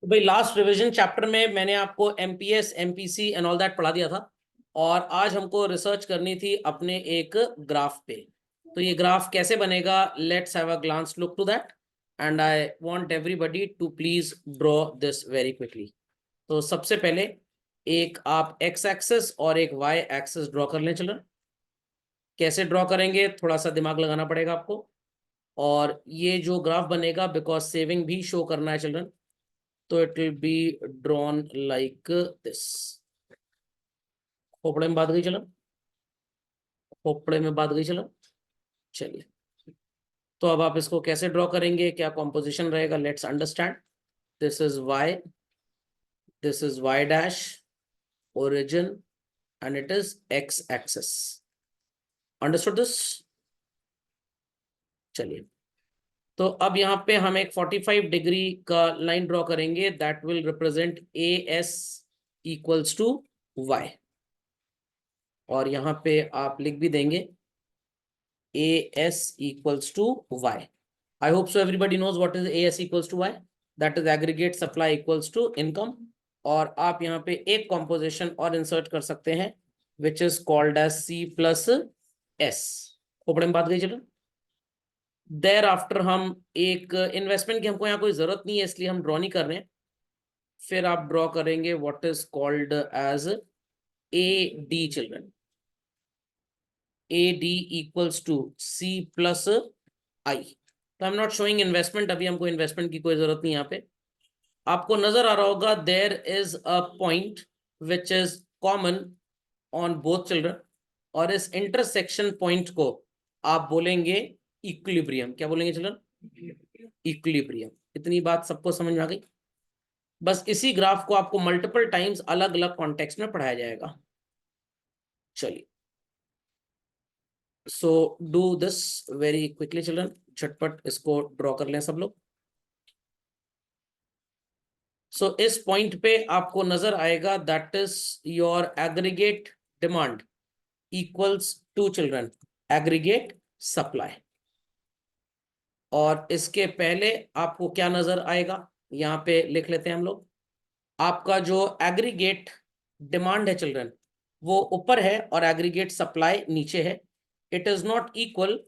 तो भाई last revision chapter में मैंने आपको MPS MPC and all that पढ़ा दिया था। और आज हमको रिसर्च करनी थी अपने एक ग्राफ पे। तो ये ग्राफ कैसे बनेगा, let's have a glance look to that and I want everybody to please draw this very quickly. तो सबसे पहले एक आप एक्स एक्सिस और एक वाई एक्सिस ड्रॉ कर लें चिल्ड्रन। कैसे ड्रॉ करेंगे, थोड़ा सा दिमाग लगाना पड़ेगा आपको। और ये जो ग्राफ बनेगा, बिकॉज सेविंग भी शो करना है चिल्ड्रन, तो it will be drawn like this. खोपड़े में बात गई चलो, खोपड़े में बात गई चलो। चलिए, तो अब आप इसको कैसे ड्रॉ करेंगे, क्या कॉम्पोजिशन रहेगा, let's understand. This is Y, this is Y dash origin and it is X axis. Understood this. चलिए, तो अब यहाँ पे हम एक 45 डिग्री का लाइन ड्रॉ करेंगे that will represent A S equals to Y. और यहाँ पे आप लिख भी देंगे AS equals to Y. I hope so everybody knows what is AS equals to Y. That is aggregate supply equals to income. और आप यहाँ पे एक कॉम्पोजिशन और इंसर्ट कर सकते हैं which is called as C plus S. Khopde में बात गई चलो। देर आफ्टर हम एक इन्वेस्टमेंट की हमको यहाँ कोई जरूरत नहीं है, इसलिए हम ड्रॉ नहीं कर रहे हैं। फिर आप ड्रॉ करेंगे what is called as AD children. AD equals to C plus I. तो I am not showing investment, अभी हमको इन्वेस्टमेंट की कोई जरूरत नहीं यहाँ पे। आपको नजर आ रहा होगा there is a point which is common on both children, और इस इंटरसेक्शन पॉइंट को आप बोलेंगे इक्विलिब्रियम। क्या बोलेंगे चिल्ड्रन? इक्विलिब्रियम। इतनी बात सबको समझ में आ गई? बस इसी ग्राफ को आपको मल्टीपल टाइम्स अलग अलग कॉन्टेक्स्ट में पढ़ाया जाएगा। चलिए, so do this very quickly children, झटपट इसको ड्रॉ कर लें सब लोग। सो इस पॉइंट पे आपको नजर आएगा that is your aggregate demand equals to children aggregate supply. और इसके पहले आपको क्या नजर आएगा, यहाँ पे लिख लेते हैं हम लोग। आपका जो एग्रीगेट डिमांड है चिल्ड्रन, वो ऊपर है और एग्रीगेट सप्लाई नीचे है। It is not equal,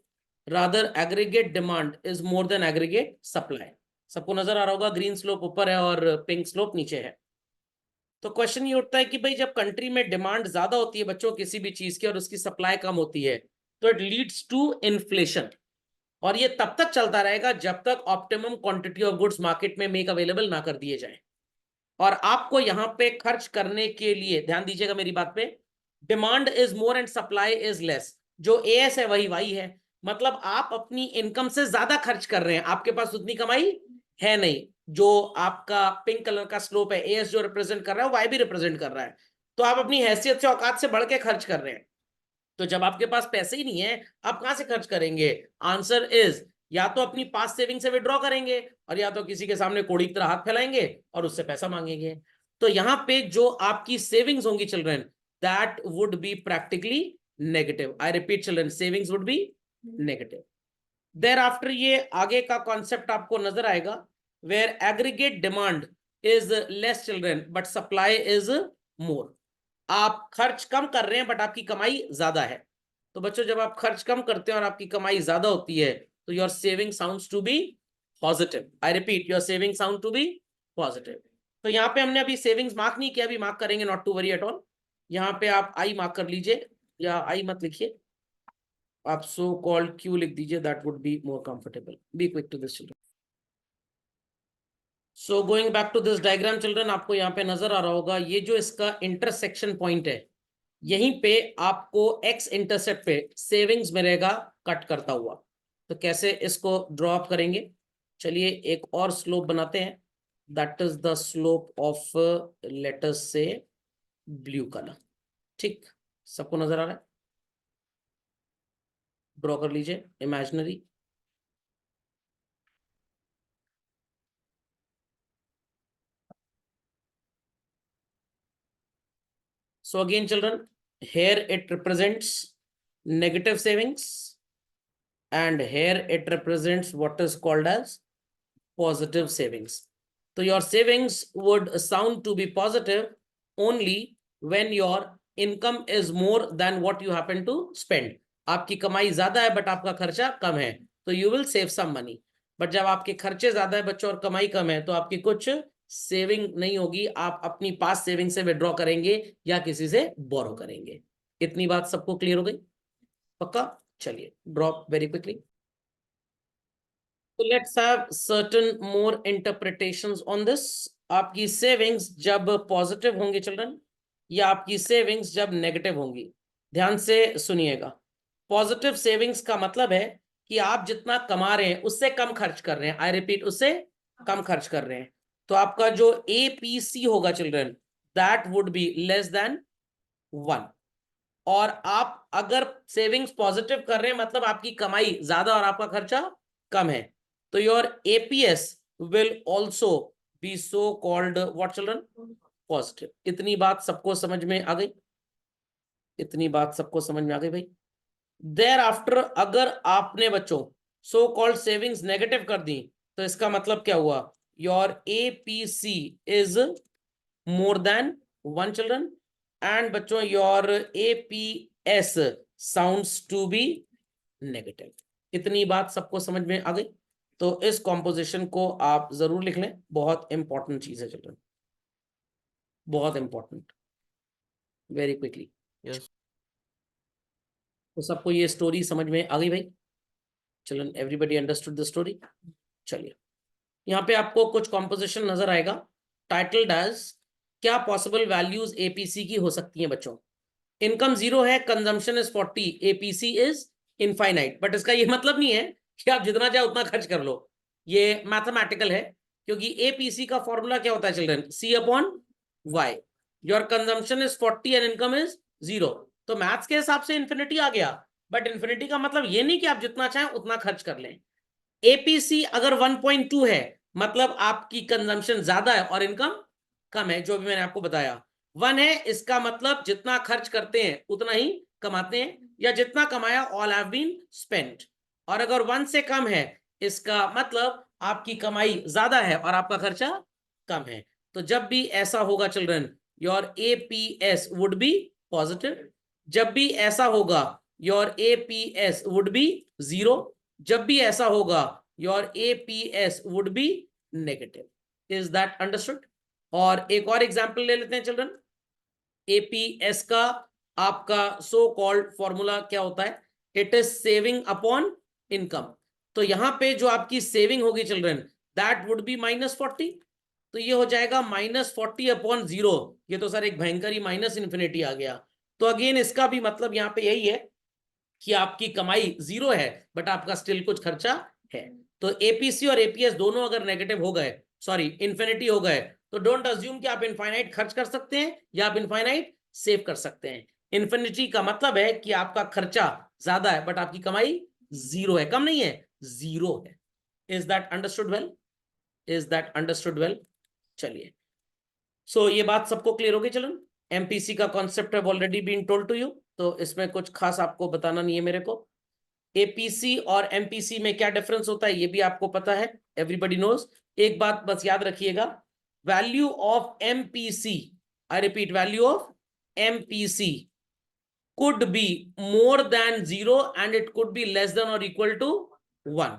rather aggregate demand is more then aggregate supply. सबको नजर आ रहा होगा, ग्रीन स्लोप ऊपर है और पिंक स्लोप नीचे है। तो क्वेश्चन ये उठता है कि भाई जब कंट्री में डिमांड ज्यादा होती है बच्चों किसी भी चीज की और उसकी सप्लाई कम होती है, तो इट लीड्स टू इन्फ्लेशन। और ये तब तक चलता रहेगा जब तक optimum quantity of goods market में मेक अवेलेबल ना कर दिए जाए। और आपको यहां पे खर्च करने के लिए ध्यान दीजिएगा मेरी बात पे, demand is more and supply is less. जो एएस है वही वाई है, मतलब आप अपनी इनकम से ज्यादा खर्च कर रहे हैं, आपके पास उतनी कमाई है नहीं। जो आपका पिंक कलर का स्लोप है, एएस जो रिप्रेजेंट कर रहा है वाई भी रिप्रेजेंट कर रहा है। तो आप अपनी हैसियत से औकात से बढ़ के खर्च कर रहे हैं। तो जब आपके पास पैसे ही नहीं है, आप कहां से खर्च करेंगे? आंसर इज, या तो अपनी पास सेविंग से विड्रॉ करेंगे, और या तो किसी के सामने कोड़ी की तरह हाथ फैलाएंगे और उससे पैसा मांगेंगे। तो यहां पे जो आपकी सेविंग्स होंगी children, that would be practically negative. I repeat children, savings would be negative. There after ये आगे का कॉन्सेप्ट आपको नजर आएगा, where aggregate demand is less children but supply is more. आप खर्च कम कर रहे हैं बट आपकी कमाई ज्यादा है। तो बच्चों, जब आप खर्च कम करते हैं और आपकी कमाई ज्यादा होती है, तो your saving sounds to be positive. I repeat, your saving sound to be positive. तो यहाँ पे हमने अभी सेविंग्स मार्क नहीं किया, अभी मार्क करेंगे, not to worry at all. यहाँ पे आप आई मार्क कर लीजिए, या आई मत लिखिए, आप सो कॉल्ड क्यू लिख दीजिए, that would be more comfortable. Be quick to this children. So going back to this diagram children, आपको यहाँ पे नजर आ रहा होगा ये जो इसका इंटरसेक्शन पॉइंट है, यहीं पे आपको एक्स इंटरसेप्ट पे सेविंग्स मिलेगा कट करता हुआ। तो कैसे इसको ड्रॉ अप करेंगे? चलिए एक और स्लोप बनाते हैं, that is the slope of let's say blue colour. ठीक, सबको नजर आ रहा है? ड्रॉ कर लीजिए imaginary. So again children, here it represents negative savings and here it represents what is called as positive savings. तो your savings would sound to be positive only when your income is more than what you happen to spend. आपकी कमाई ज्यादा है but आपका खर्चा कम है, तो you will save some money. But जब आपके खर्चे ज्यादा है बच्चों और कमाई कम है, तो आपकी कुछ सेविंग नहीं होगी, आप अपनी पास सेविंग से विड्रॉ करेंगे या किसी से बोरो करेंगे। इतनी बात सबको क्लियर हो गई? पक्का? चलिए ड्रॉप वेरी क्विकली। तो let's have certain more interpretations on this. आपकी सेविंग्स जब पॉजिटिव होंगी चिल्ड्रन, या आपकी सेविंग्स जब नेगेटिव होंगी, ध्यान से सुनिएगा। पॉजिटिव सेविंग्स का मतलब है कि आप जितना कमा रहे हैं उससे कम खर्च कर रहे हैं। आई रिपीट, उससे कम खर्च कर रहे हैं। तो आपका जो एपीसी होगा children, that would be less than 1। और आप अगर सेविंग्स पॉजिटिव कर रहे हैं मतलब आपकी कमाई ज्यादा और आपका खर्चा कम है, तो your APS will also be so called what children? Positive. इतनी बात सबको समझ में आ गई? इतनी बात सबको समझ में आ गई भाई? देयर आफ्टर अगर आपने बच्चों सो कॉल्ड सेविंग्स नेगेटिव कर दी, तो इसका मतलब क्या हुआ? Your APC is more than 1 children, and बच्चों your APS sounds to be negative. इतनी बात सबको समझ में आ गई? तो इस कॉम्पोजिशन को आप जरूर लिख लें, बहुत इंपॉर्टेंट चीज है चिल्ड्रन, बहुत इंपॉर्टेंट। Very quickly. यस। तो सबको ये स्टोरी समझ में आ गई भाई? Children everybody understood the story? चलिए, यहाँ पे आपको कुछ कॉम्पोजिशन नजर आएगा टाइटल्ड एज क्या पॉसिबल वैल्यूज एपीसी की हो सकती हैं बच्चों। इनकम 0 है, consumption is 40, APC is infinite. But इसका ये मतलब नहीं है कि आप जितना चाहे उतना खर्च कर लो, ये मैथमेटिकल है। क्योंकि एपीसी का फॉर्मूला क्या होता है children? C upon Y. Your consumption is 40 and income is 0, तो मैथ्स के हिसाब से इन्फिनिटी आ गया। बट इन्फिनिटी का मतलब ये नहीं कि आप जितना चाहें उतना खर्च कर लें। एपीसी अगर 1.2 है मतलब आपकी कंजम्पशन ज्यादा है और इनकम कम है, जो भी मैंने आपको बताया। 1 है, इसका मतलब जितना खर्च करते हैं उतना ही कमाते हैं, या जितना कमाया ऑल हैव बीन स्पेंट। और अगर 1 से कम है, इसका मतलब आपकी कमाई ज्यादा है और आपका खर्चा कम है। तो जब भी ऐसा होगा children, your APS would be positive. जब भी ऐसा होगा, योर एपीएस वुड बी 0। जब भी ऐसा होगा, your APS would be negative. Is that understood? और एक और एग्जांपल ले लेते हैं चिल्ड्रन। एपीएस का आपका सो कॉल्ड फॉर्मूला क्या होता है? It is saving upon income. तो यहां पे जो आपकी सेविंग होगी चिल्ड्रन, दैट वुड बी -40। तो ये हो जाएगा -40 अपॉन 0। ये तो सर एक भयंकर ही माइनस इन्फिनिटी आ गया। तो अगेन इसका भी मतलब यहां पे यही है कि आपकी कमाई 0 है बट आपका स्टिल कुछ खर्चा है। तो एपीसी और एपीएस दोनों अगर नेगेटिव हो गए, सॉरी इन्फिनिटी हो गए, तो डोंट अज्यूम कि आप इनफाइनाइट खर्च कर सकते हैं या आप इनफाइनाइट सेव कर सकते हैं। इन्फिनिटी का मतलब है कि आपका खर्चा ज्यादा है बट आपकी कमाई 0 है, कम नहीं है, 0 है। Is that understood well? Is that understood well? चलिए, सो ये बात सबको क्लियर होगी? चलो, एमपीसी का concept have already been told to you, तो इसमें कुछ खास आपको बताना नहीं है मेरे को। एपीसी और एमपीसी में क्या डिफरेंस होता है ये भी आपको पता है, एवरीबॉडी नोज। एक बात बस याद रखिएगा, value of MPC, I repeat, value of MPC could be more than 0 and it could be less than or equal to 1,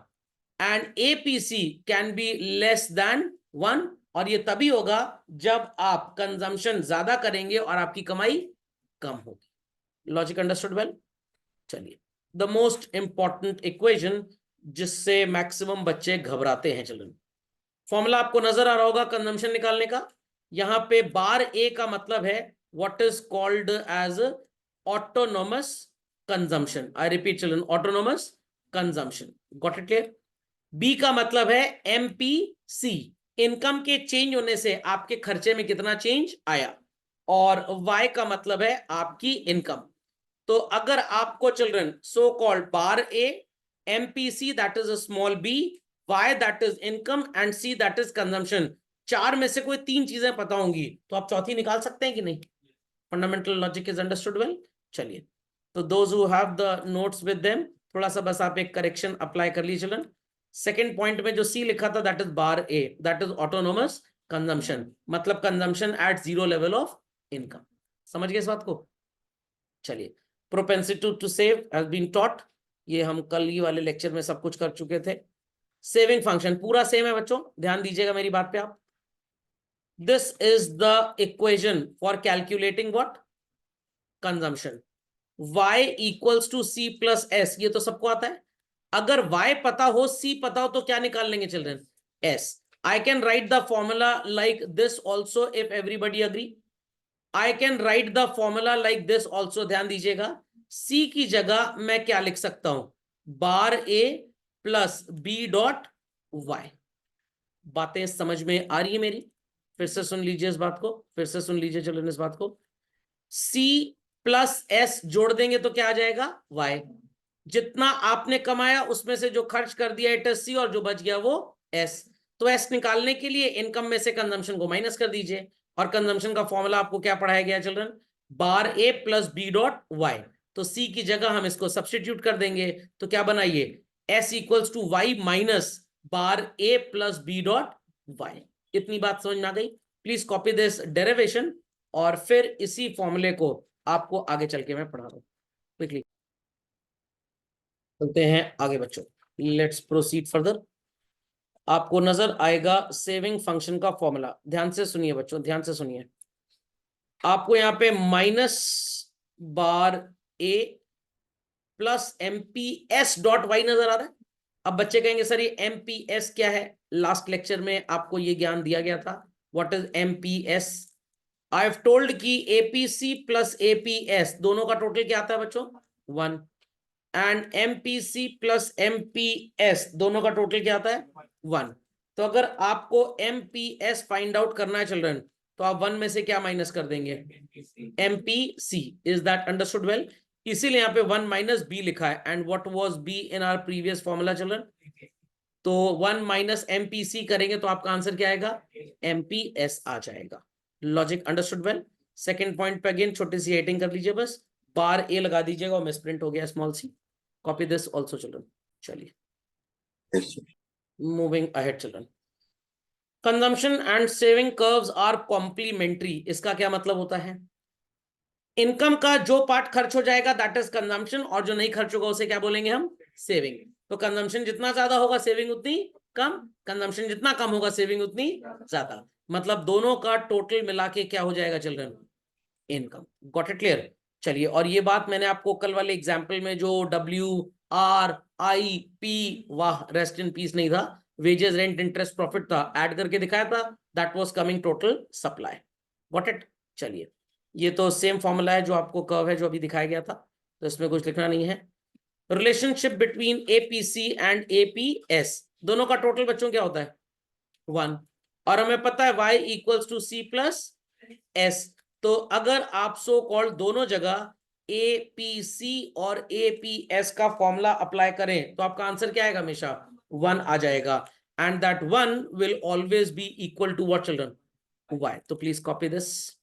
and APC can be less than 1, और ये तभी होगा जब आप कंजम्पशन ज्यादा करेंगे और आपकी कमाई कम होगी। Logic understood well? चलिए, द मोस्ट इंपॉर्टेंट इक्वेशन जिससे मैक्सिमम बच्चे घबराते हैं चिल्ड्रन, फॉर्मूला आपको नजर आ रहा होगा कंजम्पशन निकालने का। यहां पे बार ए का मतलब है what is called as autonomous consumption. I repeat children, autonomous consumption. Got it clear? B का मतलब है एमपीसी, इनकम के चेंज होने से आपके खर्चे में कितना चेंज आया। और वाई का मतलब है आपकी इनकम। तो अगर आपको children so called bar A, MPC that is a small B, Y that is income and C that is consumption, चार में से कोई 3 चीजें पता होंगी तो आप चौथी निकाल सकते हैं कि नहीं? Fundamental logic is understood well? चलिए, तो those who have the notes with them, थोड़ा सा बस आप एक करेक्शन अप्लाई कर लीजिए चिल्ड्रन। सेकेंड पॉइंट में जो सी लिखा था that is bar A, that is autonomous consumption, मतलब consumption at zero level of income. समझ गए इस बात को? चलिए, propensity to save has been taught, ये हम कल ही वाले लेक्चर में सब कुछ कर चुके थे। सेविंग फंक्शन पूरा सेम है बच्चों, ध्यान दीजिएगा मेरी बात पे आप। This is the equation for calculating what? Consumption. y equals to C plus S, ये तो सबको आता है। अगर y पता हो, c पता हो, तो क्या निकाल लेंगे children? s। I can write the formula like this also if everybody agree. I can write the formula like this also, ध्यान दीजिएगा। c की जगह मैं क्या लिख सकता हूं? Bar a plus B dot Y. बातें समझ में आ रही है मेरी? फिर से सुन लीजिए इस बात को, फिर से सुन लीजिए चिल्ड्रन इस बात को। c प्लस एस जोड़ देंगे तो क्या आ जाएगा? y। जितना आपने कमाया उसमें से जो खर्च कर दिया इट इज सी, और जो बच गया वो s। तो s निकालने के लिए इनकम में से कंजम्पशन को माइनस कर दीजिए, और कंजम्पशन का फॉर्मूला आपको क्या पढ़ाया गया children? Bar a plus B dot Y. तो c की जगह हम इसको सब्सटीट्यूट कर देंगे, तो क्या बनाइए? s equals to Y minus bar a plus B dot Y. इतनी बात समझ में आ गई? प्लीज कॉपी दिस डेरिवेशन, और फिर इसी फॉर्मूले को आपको आगे चल के मैं पढ़ा रहा हूं। क्विकली चलते हैं आगे बच्चों, लेट्स प्रोसीड फर्दर। आपको नजर आएगा सेविंग फंक्शन का फॉर्मूला, ध्यान से सुनिए बच्चों, ध्यान से सुनिए। आपको यहाँ पे माइनस बार ए प्लस एमपीएस डॉट वाई नजर आ रहा है। अब बच्चे कहेंगे सर ये एमपीएस क्या है? लास्ट लेक्चर में आपको ये ज्ञान दिया गया था, what is MPS. I have told कि एपीसी प्लस एपीएस दोनों का टोटल क्या आता है बच्चों? 1। एंड एमपीसी प्लस एमपीएस दोनों का टोटल क्या आता है? 1। तो अगर आपको एमपीएस फाइंड आउट करना है चिल्ड्रन, तो आप 1 में से क्या माइनस कर देंगे? MPC. Is that understood well? इसीलिए यहाँ पे 1 माइनस बी लिखा है। And what was B in our previous formula children? तो 1 माइनस एमपीसी करेंगे तो आपका आंसर क्या आएगा? एमपीएस आ जाएगा। Logic understood well? Second point पे अगेन छोटी सी हेडिंग कर लीजिए, बस बार ए लगा दीजिएगा, और मिसप्रिंट हो गया small C. Copy this also children. चलिए moving ahead children. Consumption and saving curves are complementary. इसका क्या मतलब होता है? इनकम का जो पार्ट खर्च हो जाएगा दैट इज कंजम्पशन, और जो नहीं खर्च होगा उसे क्या बोलेंगे हम? सेविंग। तो कंजम्पशन जितना ज्यादा होगा सेविंग उतनी कम, कंजम्पशन जितना कम होगा सेविंग उतनी ज्यादा। मतलब दोनों का टोटल मिला के क्या हो जाएगा children? Income. Got it clear? चलिए, और ये बात मैंने आपको कल वाले एग्जाम्पल में जो WRIP, वाह रेस्ट इन पीस नहीं था, वेजेस रेंट इंटरेस्ट प्रॉफिट था, ऐड करके दिखाया था, that was coming total supply. Got it? चलिए, ये तो सेम फॉर्मूला है जो आपको कर्व है जो अभी दिखाया गया था, तो इसमें कुछ लिखना नहीं है। Relationship between APC and APS, दोनों का टोटल बच्चों क्या होता है? 1। और हमें पता है y equals to C plus S. तो अगर आप सो कॉल्ड दोनों जगह एपीसी और एपीएस का फॉर्मूला अप्लाई करें तो आपका आंसर क्या आएगा? हमेशा 1 आ जाएगा। And that 1 will always be equal to what children? y। तो please copy this.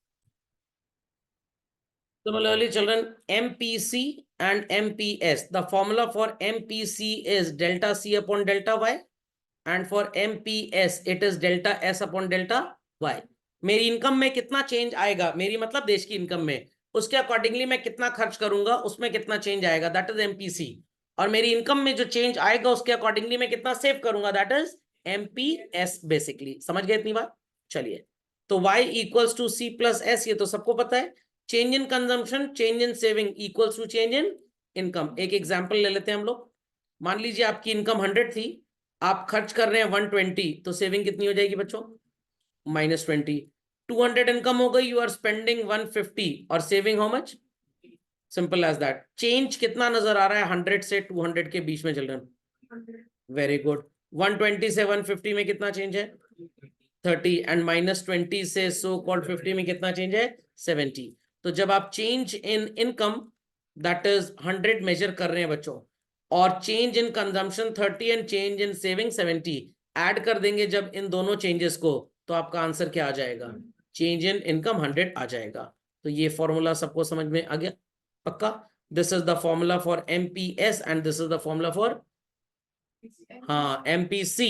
Similarly, children, MPC and MPS, the formula for MPC is delta C upon delta Y, and for MPS it is delta S upon delta Y. मेरी income में कितना change आएगा, मेरी मतलब देश की income में, उसके अकॉर्डिंगली मैं कितना खर्च करूंगा उसमें कितना चेंज आएगा, दैट इज एमपीसी। और मेरी इनकम में जो चेंज आएगा उसके अकॉर्डिंगली मैं कितना सेव करूंगा, दैट इज एमपीएस बेसिकली। समझ गए इतनी बात? चलिए, तो y equals to C plus S, ये तो सबको पता है। Change in consumption, change in saving equals to change in income. एक एग्जांपल ले लेते हैं हम लोग। मान लीजिए आपकी इनकम 100 थी, आप खर्च कर रहे हैं 120, तो सेविंग कितनी हो जाएगी बच्चों? -20। 200 इनकम हो गई, यू आर स्पेंडिंग 150, और saving how much? Simple as that. Change कितना नजर आ रहा है 100 से 200 के बीच में चिल्ड्रन? Very good. 120 से 150 में कितना चेंज है? 30। एंड -20 से सो कॉल्ड 50 में कितना चेंज है? 70। तो जब आप change in income that is 100 measure कर रहे हैं बच्चों, और change in consumption 30 and change in saving 70 add कर देंगे जब इन दोनों चेंजेस को, तो आपका आंसर क्या आ जाएगा? चेंज इन इनकम 100 आ जाएगा। तो ये फॉर्मूला सबको समझ में आ गया पक्का? This is the formula for MPS and this is the formula for हाँ MPC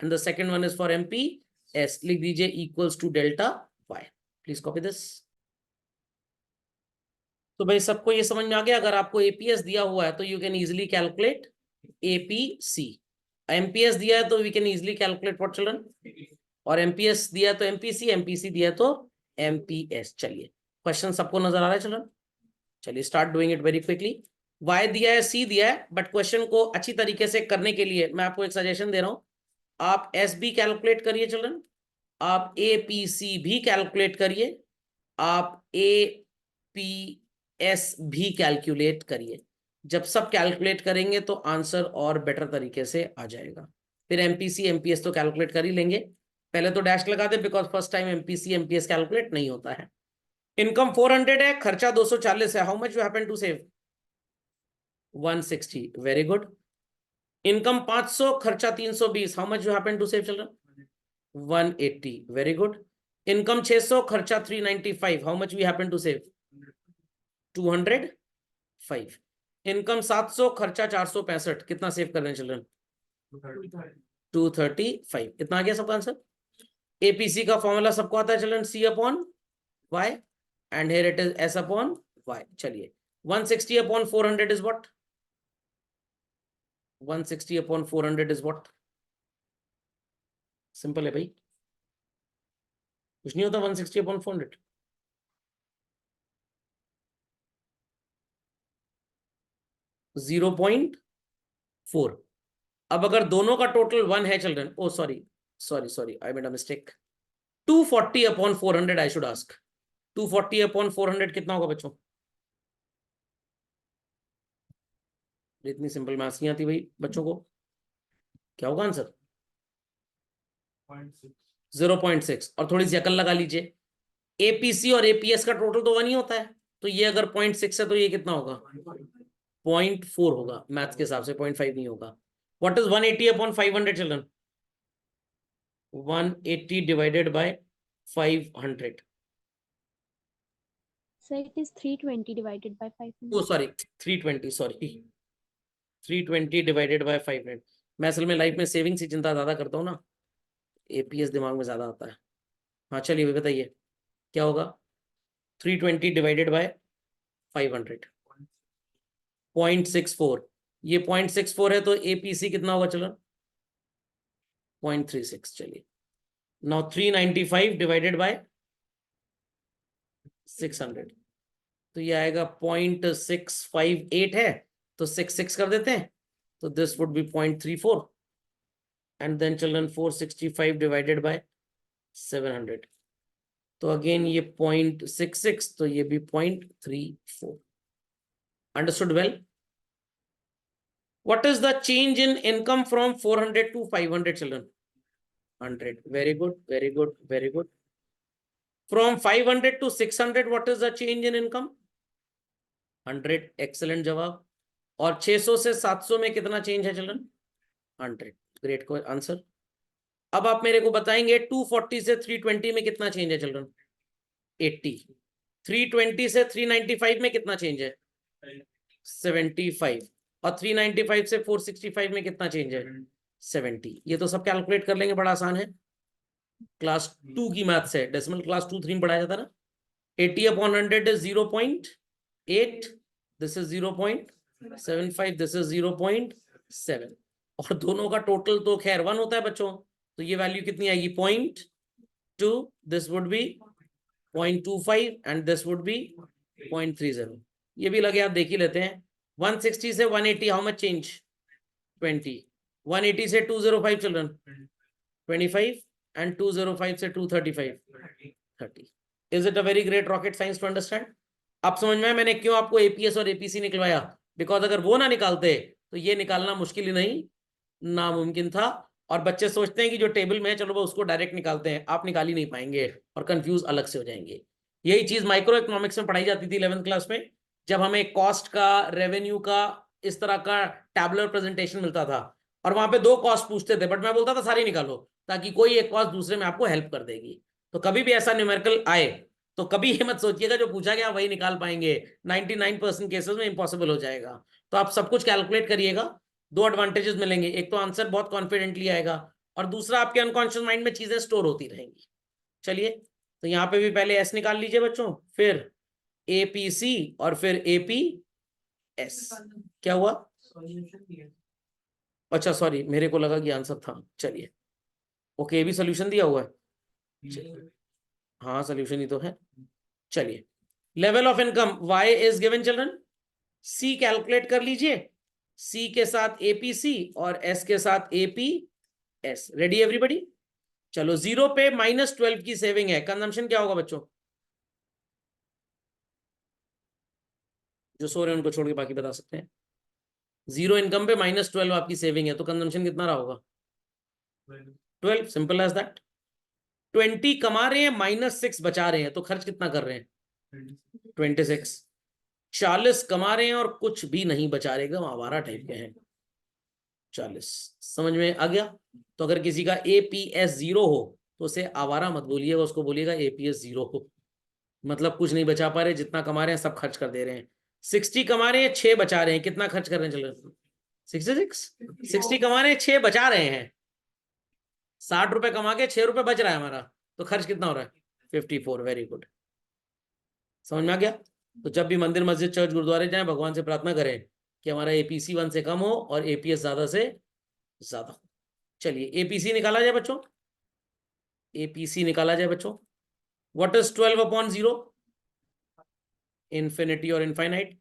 and the second one is for MPS. लिख दीजिए equals to delta y. Please copy this. तो भाई सबको ये समझ में आ गया. अगर आपको एपीएस दिया हुआ है तो you can easily calculate APC. MPS दिया है तो we can easily calculate what children. और एमपीएस दिया है तो एमपीसी, एमपीसी दिया है तो एमपीएस. चलिए क्वेश्चन सबको नजर आ रहा है चिल्ड्रन. चलिए start doing it very quickly. Y दिया है, सी दिया है, बट क्वेश्चन को अच्छी तरीके से करने के लिए मैं आपको एक सजेशन दे रहा हूं. आप एस बी कैलकुलेट करिए चिल्ड्रन. आप ए पी सी भी कैलकुलेट करिए. आप ए पी एस भी कैलकुलेट करिए. जब सब कैलकुलेट करेंगे तो आंसर और बेटर तरीके से आ जाएगा. फिर एमपीसी एमपीएस तो कैलकुलेट कर ही लेंगे. पहले तो डैश लगा दे because first time MPC MPS calculate नहीं होता है. इनकम 400 है, खर्चा 240 है. How much you happen to save? 160. Very good. Income 500, खर्चा 320. How much you happen to save children? 180. Very good. Income 600, खर्चा 395. How much we happen to save? 205. Income 700, खर्चा 465. कितना सेव कर रहे हैं चिल्ड्रन? 235. कितना आ गया सबका आंसर? एपीसी का फॉर्मूला सबको आता है children, C upon Y and here it is S upon Y. चलिए 160 upon 400 is what? 160 upon 400 is what? Simple है भाई, कुछ नहीं होता. 160 अपॉन 400 0.4. अब अगर दोनों का टोटल 1 है children, oh sorry sorry sorry I made a mistake. 240 upon 400 I should ask. 240 upon 400 कितना होगा बच्चों? इतनी सिंपल मैथ्स नहीं आती भाई बच्चों को. क्या होगा आंसर? 0.6. और थोड़ी सी अकल लगा लीजिए. एपीसी और एपीएस का टोटल तो 1 ही होता है. तो ये अगर 0.6 है तो ये कितना होगा? 0.4 होगा. मैथ्स के हिसाब से 0.5 नहीं होगा. What is 180 upon 500 children? 180 divided by 500. So it is 320 divided by 500. Oh sorry 320. sorry 320 divided by 500. मैं असल में लाइफ में सेविंग्स की चिंता ज्यादा करता हूँ ना, एपीएस दिमाग में ज्यादा आता है. हाँ चलिए बताइए क्या होगा? 320 डिवाइडेड बाय 500. 0.64. ये 0.64 है तो एपीसी कितना होगा चलो? 0.36. चलिए नाउ 395 डिवाइडेड बाय 600. तो ये आएगा 0.658 है तो 6 कर देते हैं. तो this would be 0.34. And then children 465 divided by 700. तो अगेन ये 0.66 तो ये भी 0.34. Understood well. What is the change in income from 400 to 500 children? 100. Very good, very good, very good. From 500 to 600, what is the change in income? 100. Excellent जवाब. और 600 से 700 में कितना चेंज है चिल्ड्रन? 100. Great answer. अब आप मेरे को बताएंगे 240 से 320 में कितना चेंज है चिल्ड्रन? 80. 320 से 395 में कितना चेंज है? 75. और 395 से 465 में कितना चेंज है? 70. ये तो सब कैलकुलेट कर लेंगे, बड़ा आसान है. क्लास 2 की मैथ्स है, डेसिमल क्लास 2-3 में पढ़ाया जाता ना. 80 upon 100 is 0.8. This is 0.75. This is 0.7. और दोनों का टोटल तो खैर 1 होता है बच्चों. तो ये वैल्यू कितनी आएगी? 0.2. This would be 0.25 and this would B 0.30. ये भी लगे आप देख ही लेते हैं. 160 से 180 हाउ मच चेंज? 20. 180 से 205 चिल्ड्रन 25 एंड 205 से 235 30. Is it a very great rocket science to understand? आप समझ में आया मैंने क्यों आपको एपीएस और एपीसी निकलवाया? बिकॉज अगर वो ना निकालते तो ये निकालना मुश्किल ही नहीं, नामुमकिन था. और बच्चे सोचते हैं कि जो टेबल में है चलो वो उसको डायरेक्ट निकालते हैं. आप निकाल ही नहीं पाएंगे और कंफ्यूज अलग से हो जाएंगे. यही चीज माइक्रो इकोनॉमिक्स में पढ़ाई जाती थी 11th क्लास में, जब हमें कॉस्ट का, रेवेन्यू का, इस तरह का टैबुलर प्रेजेंटेशन मिलता था. और वहां पे 2 कॉस्ट पूछते थे, बट मैं बोलता था सारी निकालो, ताकि कोई एक कॉस्ट दूसरे में आपको हेल्प कर देगी. तो कभी भी ऐसा न्यूमेरिकल आए तो कभी ये मत सोचिएगा जो पूछा गया वही निकाल पाएंगे. 99% केसेस में इम्पॉसिबल हो जाएगा. तो आप सब कुछ कैलकुलेट करिएगा. दो एडवांटेजेस मिलेंगे, एक तो आंसर बहुत कॉन्फिडेंटली आएगा और दूसरा आपके अनकॉन्शियस माइंड में चीजें स्टोर होती रहेंगी। चलिए, तो यहाँ पे भी पहले एस निकाल लीजिए बच्चों, फिर एपीसी और फिर एपी एस। क्या हुआ? अच्छा सॉरी, मेरे को लगा कि आंसर था। चलिए, ओके, भी सोल्यूशन दिया हुआ है। हाँ सोल्यूशन ही तो है। चलिए, level of income Y is given children, C calculate कर लीजिए, सी के साथ एपीसी और एस के साथ एपी एस। Ready everybody? चलो, 0 पे -12 की सेविंग है, कंजम्पशन क्या होगा बच्चों? जो सो रहे हैं उनको छोड़ के बाकी बता सकते हैं। 0 इनकम पे -12 आपकी सेविंग है, तो कंजम्पशन कितना रहा होगा? 12, सिंपल एज दैट। 20 कमा रहे हैं, -6 बचा रहे हैं, तो खर्च कितना कर रहे हैं? 26। 40 कमा रहे हैं और कुछ भी नहीं बचा रहे, एकदम आवारा टाइप के हैं। 40 समझ में आ गया? तो अगर किसी का एपीएस 0 हो तो उसे आवारा मत बोलिएगा, उसको बोलिएगा एपीएस 0 हो। मतलब कुछ नहीं बचा पा रहे, जितना कमा रहे हैं सब खर्च कर दे रहे हैं। 60 कमा रहे हैं, 6 बचा रहे हैं, कितना खर्च कर रहे हैं? चलो 66। 60 कमा रहे हैं, 6 बचा रहे हैं। 60 रुपए कमा के 6 रुपए बच रहा है हमारा, तो खर्च कितना हो रहा है? 54। वेरी गुड, समझ में आ गया? तो जब भी मंदिर मस्जिद चर्च गुरुद्वारे जाएं, भगवान से प्रार्थना करें कि हमारा एपीसी 1 से कम हो और एपीएस ज्यादा से ज्यादा हो। चलिए, एपीसी निकाला जाए बच्चों, एपीसी निकाला जाए बच्चों। What is 12/0? इन्फिनिटी और इनफाइनाइट।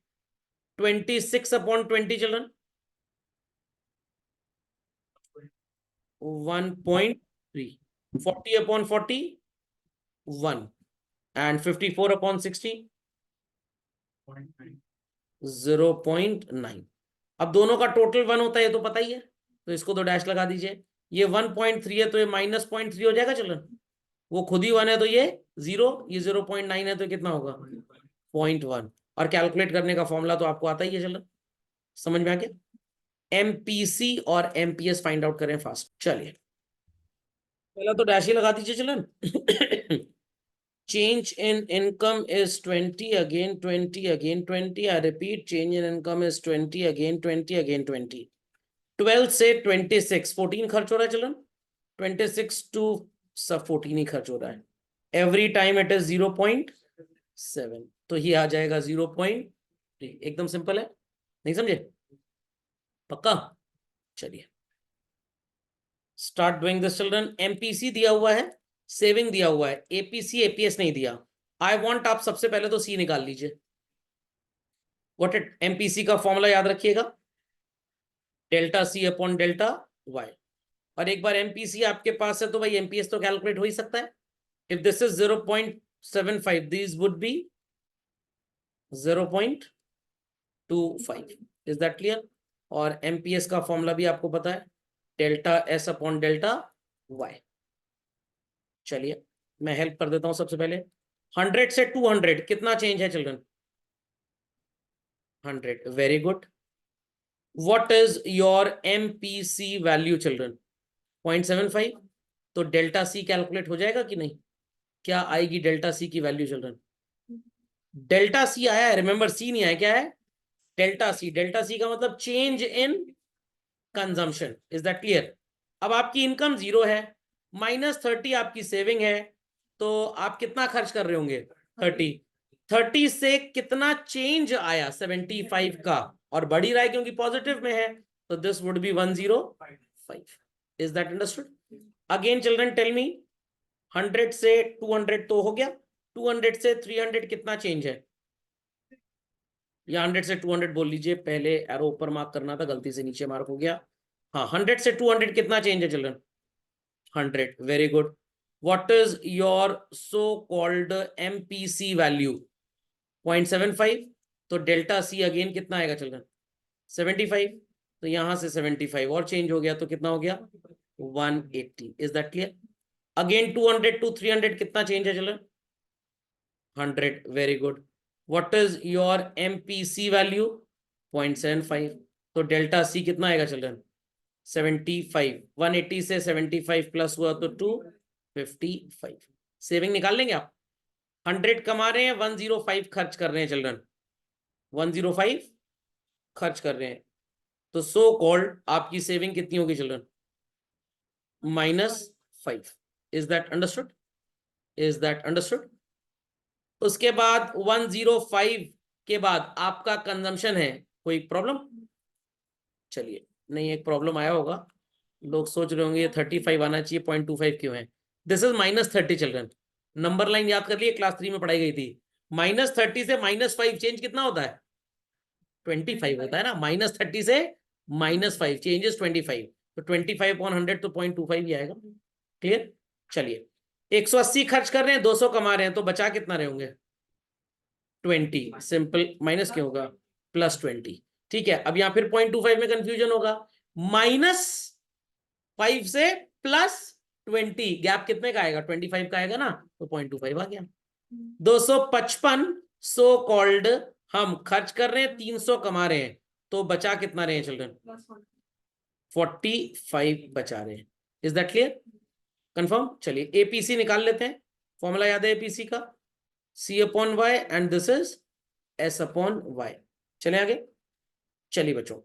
26/20 चिल्ड्रन, 1.3। 40/40, 1। एंड 54/60, 0.9। अब दोनों का टोटल 1 होता है, ये तो पता ही है, तो इसको तो डैश लगा दीजिए। ये 1.3 है तो ये -0.3 हो जाएगा चिल्ड्रन। वो खुद ही 1 है तो ये 0, ये 0.9 है तो कितना होगा? 0.1। और कैलकुलेट करने का फॉर्मूला तो आपको आता ही है चिल्ड्रन, समझ में आ गया? एमपीसी और एमपीएस फाइंड आउट करें फास्ट। चलिए, पहला तो डैश ही लगा दीजिए children. change in income is 20, again 20, again 20। I repeat, change in income is 20, again 20, again 20। 12 से 26, 14 खर्च हो रहा है चिल्ड्रन। 26 टू सब 14 ही खर्च हो रहा है। एवरी टाइम इट इज 0.7, तो ये आ जाएगा 0.3। एकदम सिंपल है, नहीं समझे? पक्का? चलिए, start doing this children. MPC दिया हुआ है, सेविंग दिया हुआ है, एपीसी एपीएस नहीं दिया। आई वांट आप सबसे पहले तो सी निकाल लीजिए। व्हाट इट, एमपीसी का फॉर्मूला याद रखिएगा, delta C upon delta Y. और एक बार एमपीसी आपके पास है तो भाई एमपीएस तो कैलकुलेट हो ही सकता है। If this is 0.75, this would be 0.25। Is that clear? और एमपीएस का फॉर्मूला भी आपको पता है, delta S upon delta Y. चलिए, मैं हेल्प कर देता हूं सबसे पहले। 100 से 200 कितना चेंज है children? 100। Very good. What is your MPC value children? 0.75। तो डेल्टा सी कैलकुलेट हो जाएगा कि नहीं? क्या आएगी डेल्टा सी की वैल्यू चिल्ड्रन? डेल्टा सी आया है, रिमेंबर सी नहीं आया, क्या है? Delta C. डेल्टा सी का मतलब change in consumption. Is that clear? अब आपकी इनकम 0 है, -30 आपकी सेविंग है, तो आप कितना खर्च कर रहे होंगे? 30। 30 से कितना चेंज आया? 75 का, और बढ़ ही रहा है क्योंकि पॉजिटिव में है, तो this would be 105। Is that understood? Again children tell me, 100 से 200 तो हो गया, 200 से 300 कितना चेंज है? या 100 से 200 बोल लीजिए, पहले एरो ऊपर मार्क करना था, गलती से नीचे मार्क हो गया। हाँ, 100 से 200 कितना चेंज है children? 100। Very good. What is your so called MPC value? 0.75। तो डेल्टा सी अगेन कितना आएगा चिल्ड्रन? 75। तो यहां से 75 और चेंज हो गया, तो कितना हो गया? 180। Is that clear? Again 200 to 300 कितना चेंज है children? 100। Very good. What is your MPC value? 0.75। तो डेल्टा सी कितना आएगा चिल्ड्रन? 75। 180 से 75 प्लस हुआ तो 255। सेविंग निकाल लेंगे आप। 100 कमा रहे हैं, 105 खर्च कर रहे हैं चिल्ड्रन, 105 खर्च कर रहे हैं, तो सो कॉल्ड आपकी सेविंग कितनी होगी children? -5। Is that understood? Is that understood? उसके बाद 105 के बाद आपका कंजम्पशन है, कोई प्रॉब्लम? चलिए, नहीं एक प्रॉब्लम आया होगा, लोग सोच रहे होंगे ये 35 आना चाहिए, 0.25 क्यों है? This is -30 children. Number line याद कर लिए, क्लास 3 में पढ़ाई गई थी। -30 से -5 चेंज कितना होता है? 25 होता है ना। -30 से -5 चेंजेस 25, तो 25/100 तो 0.25 ही आएगा। क्लियर? चलिए, 180 खर्च कर रहे हैं, 200 कमा रहे हैं, तो बचा कितना रहे होंगे? 20। सिंपल, माइनस क्यों होगा? +20। ठीक है, अब यहां फिर 0.25 में कंफ्यूजन होगा। -5 से +20, गैप कितने का आएगा? 25 का आएगा ना, तो 0.25 आ गया। 255 सो कॉल्ड हम खर्च कर रहे हैं, 300 कमा रहे हैं, तो बचा कितना रहे हैं चिल्ड्रन? 45 बचा रहे हैं। Is that clear? कंफर्म? चलिए एपीसी निकाल लेते हैं। फॉर्मूला याद है एपीसी का? C/Y and this is S/Y। चले आगे। चलिए बच्चों,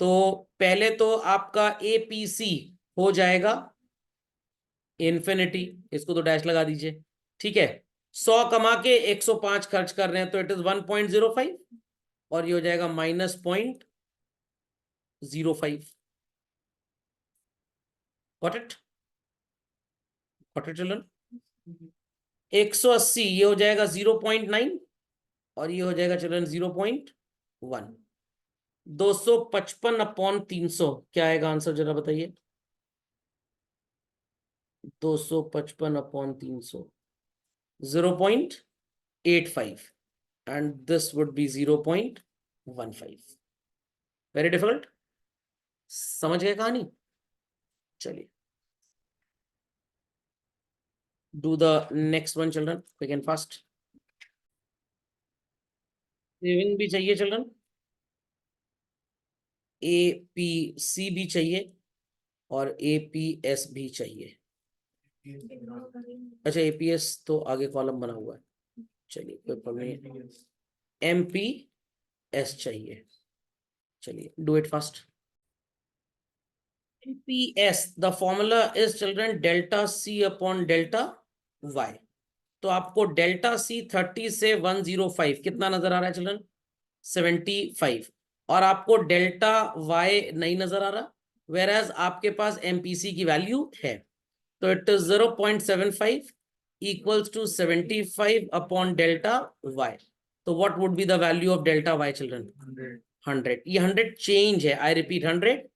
तो पहले तो आपका एपीसी हो जाएगा इन्फिनिटी, इसको तो डैश लगा दीजिए। ठीक है, 100 कमा के 105 खर्च कर रहे हैं, तो इट इज 1.05, और ये हो जाएगा -0.05। Got it? Got it children? 180 ये हो जाएगा 0.9, और ये हो जाएगा चिल्ड्रन 0.1। 255/300 क्या आएगा आंसर, जरा बताइए? 255/300 0.85, and this would be 0.15। Very difficult? समझ गए कहानी? चलिए, do the next one children, quick and fast. Saving भी चाहिए चिल्ड्रन, एपीसी भी चाहिए, और एपीएस भी चाहिए। अच्छा, एपीएस तो आगे कॉलम बना हुआ है, चलिए कोई प्रॉब्लम नहीं। एमपीएस चाहिए, चलिए do it fast. MPS, the formula is children delta C upon delta Y. तो आपको डेल्टा सी 30 से 105 कितना नजर आ रहा है चिल्ड्रन? 75। और आपको डेल्टा वाई नहीं नजर आ रहा, वेर एज आपके पास एमपीसी की वैल्यू है। तो it is 0.75 equals to 75 upon delta Y. तो what would be the value of delta Y children? 100। ये 100 चेंज है, आई रिपीट 100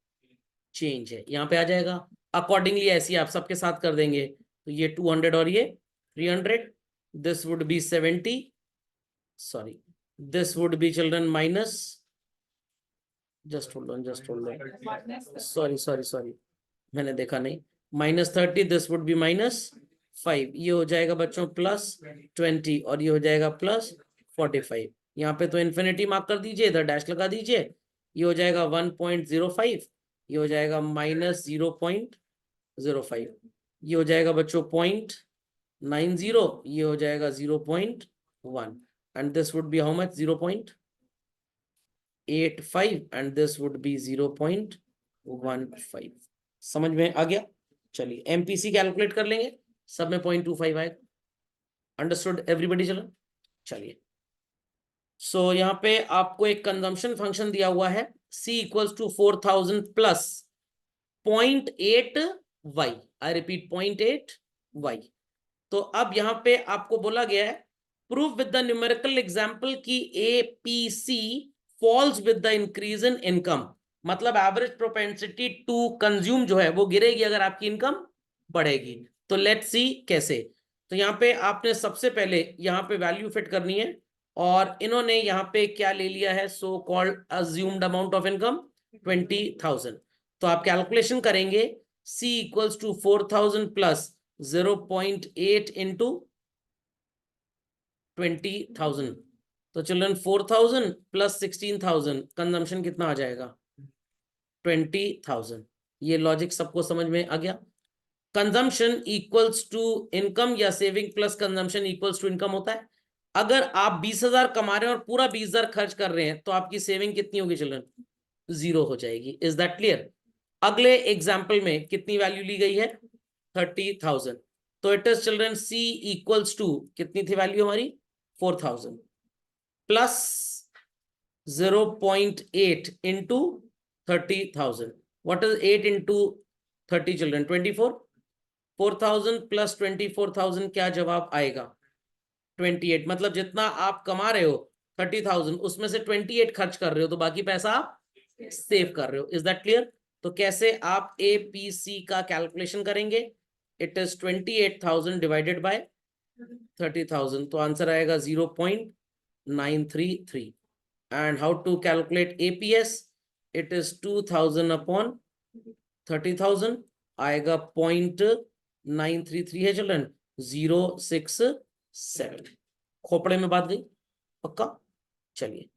चेंज है, यहाँ पे आ जाएगा। अकॉर्डिंगली ऐसे आप सबके साथ कर देंगे, तो ये 200 और ये 300, this would B 70, sorry this would B children minus, just hold on, sorry मैंने देखा नहीं, -30, दिस वुड बी -5, ये हो जाएगा बच्चों +20, और ये हो जाएगा +45। यहाँ पे तो इन्फिनिटी मार्क कर दीजिए, इधर डैश लगा दीजिए, ये हो जाएगा 1.05, ये हो जाएगा -0.05, ये हो जाएगा बच्चों 0.90, ये हो जाएगा 0.1, and this would B how much? 0.85, and this would B 0.15। समझ में आ गया? चलिए एमपीसी कैलकुलेट कर लेंगे, सब में 0.25 आएगा। Understood everybody? चलो चलिए, सो यहाँ पे आपको एक कंजम्पशन फंक्शन दिया हुआ है, C equals to 4000 plus 0.8y, I repeat 0.8y। तो अब यहाँ पे आपको बोला गया है prove with the numerical example की APC falls with the increase in income, मतलब एवरेज प्रोपेंसिटी टू कंज्यूम जो है वो गिरेगी अगर आपकी इनकम बढ़ेगी। तो लेट्स सी कैसे। तो यहाँ पे आपने सबसे पहले यहाँ पे वैल्यू फिट करनी है, और इन्होंने यहाँ पे क्या ले लिया है? So called assumed amount of income 20,000। तो आप कैलकुलेशन करेंगे, C equals to 4000 plus 0.8 into 20,000। तो चिल्ड्रन 4000 प्लस 16,000, कंजम्पशन कितना आ जाएगा? 20,000। ये लॉजिक सबको समझ में आ गया? कंजम्पशन इक्वल्स टू इनकम या saving plus consumption equals to income होता है। अगर आप 20,000 कमा रहे हैं और पूरा 20,000 खर्च कर रहे हैं, तो आपकी सेविंग कितनी होगी चिल्ड्रन? 0 हो जाएगी। Is that clear? अगले एग्जाम्पल में कितनी वैल्यू ली गई है? 30,000। तो it is children C equals to, कितनी थी वैल्यू हमारी? 4,000 plus 0.8 into 30,000। What is 8 into 30 children? 24। 4,000 plus 24,000 क्या जवाब आएगा? 28। मतलब जितना आप कमा रहे हो 30,000, उसमें से 28 खर्च कर रहे हो, तो बाकी पैसा आप सेव कर रहे हो। Is that clear? तो कैसे आप APC का कैलकुलेशन करेंगे? इट इज 28,000 डिवाइडेड बाय 30,000, तो आंसर आएगा 0.933। And how to calculate APS? It is 2,000 upon 30,000, आएगा 0.933 है चिल्ड्रन, 067। खोपड़े में बात गई? पक्का? चलिए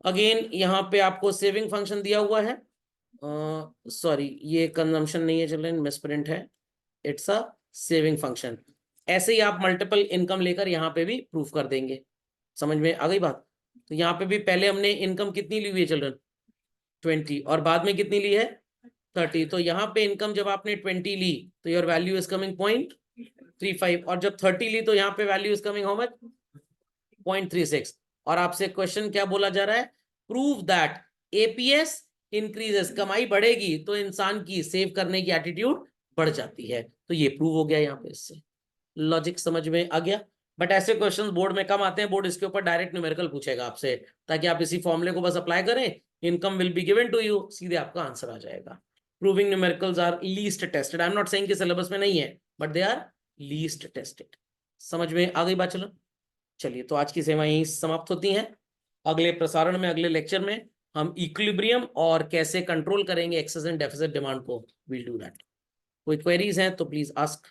अगेन यहाँ पे आपको सेविंग फंक्शन दिया हुआ है। सॉरी, ये कंजम्पशन नहीं है चिल्ड्रन, मिसप्रिंट है। It's a saving function. ऐसे ही आप मल्टीपल इनकम लेकर यहाँ पे भी प्रूफ कर देंगे। समझ में आ गई बात? तो यहाँ पे भी पहले हमने इनकम कितनी ली हुई है चिल्ड्रन? 20, और बाद में कितनी ली है? 30। तो यहाँ पे इनकम जब आपने 20 ली तो योर वैल्यू इज कमिंग 0.35, और जब 30 ली तो यहाँ पे value is coming how much? 0.36। और आपसे क्वेश्चन क्या बोला जा रहा है? Prove that APS increases. कमाई बढ़ेगी तो इंसान की सेव करने की एटीट्यूड बढ़ जाती है। तो ये प्रूव हो गया यहाँ पे। इससे लॉजिक समझ में आ गया? बट ऐसे क्वेश्चंस बोर्ड में कम आते हैं। बोर्ड इसके ऊपर डायरेक्ट न्यूमेरिकल पूछेगा आपसे, ताकि आप इसी फॉर्मूले को बस अप्लाई करें, income will be given to you, सीधे आपका आंसर आ जाएगा। Proving numericals are least tested. I am not saying कि सिलेबस में नहीं है, but they are least tested. समझ में आ गई बात? चलो चलिए, तो आज की सेवाएं यहीं समाप्त होती हैं। अगले प्रसारण में, अगले लेक्चर में हम इक्विलिब्रियम और कैसे कंट्रोल करेंगे एक्सेस एंड डेफिसिट डिमांड को, विल डू दैट। कोई क्वेरीज हैं तो प्लीज आस्क।